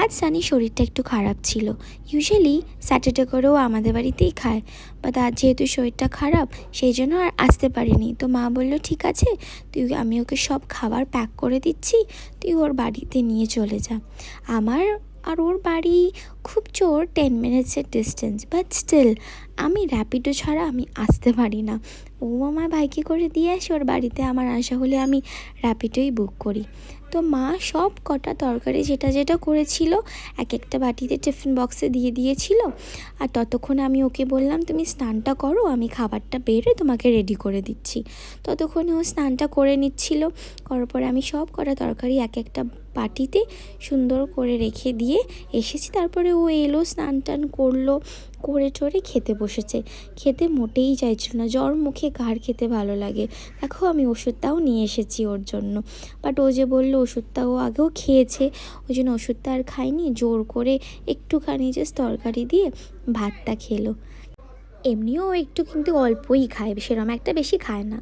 আজ সানির শরীরটা একটু খারাপ ছিল। ইউজুয়ালি স্যাটারডে করেও আমাদের বাড়িতেই খায়, বাট আজ যেহেতু শরীরটা খারাপ সেই জন্য আর আসতে পারিনি। তো মা বলল ঠিক আছে, আমি ওকে সব খাবার প্যাক করে দিচ্ছি, তুই ওর বাড়িতে নিয়ে চলে যা। আমার আর ওর বাড়ি খুব জোর 10 মিনিটসের ডিস্টেন্স, বাট স্টিল আমি র্যাপিডো ছাড়া আমি আসতে পারি না। ও আমার বাইকে করে দিয়ে আসে ওর বাড়িতে, আমার আসা হলে আমি র্যাপিডোই বুক করি। তো মা সব কটা তরকারি যেটা যেটা করেছিল এক একটা বাটিতে টিফিন বক্সে দিয়ে দিয়েছিল। আর ততক্ষণে আমি ওকে বললাম তুমি স্নানটা করো, আমি খাবারটা বেড়ে তোমাকে রেডি করে দিচ্ছি। ততক্ষণে ও স্নানটা করে নিচ্ছিল। করার পরে আমি সব কটা তরকারি এক একটা বাটিতে সুন্দর করে রেখে দিয়ে এসেছি। তারপরে ও এলো, স্নান টান করলো, করে টোরে খেতে বসেছে। খেতে মোটেই চাইছিল না, জ্বর মুখে কার খেতে ভালো লাগে। দেখো আমি ওষুধটাও নিয়ে এসেছি ওর জন্য, বাট ও যে বললো ওষুধটা ও আগেও খেয়েছে, ওই জন্য ওষুধটা আর খায়নি, জোর করে একটুখানি জাস্ট তরকারি দিয়ে ভাতটা খেলো। এমনিও ও একটু কিন্তু অল্পই খায়, সেরকম একটা বেশি খায় না।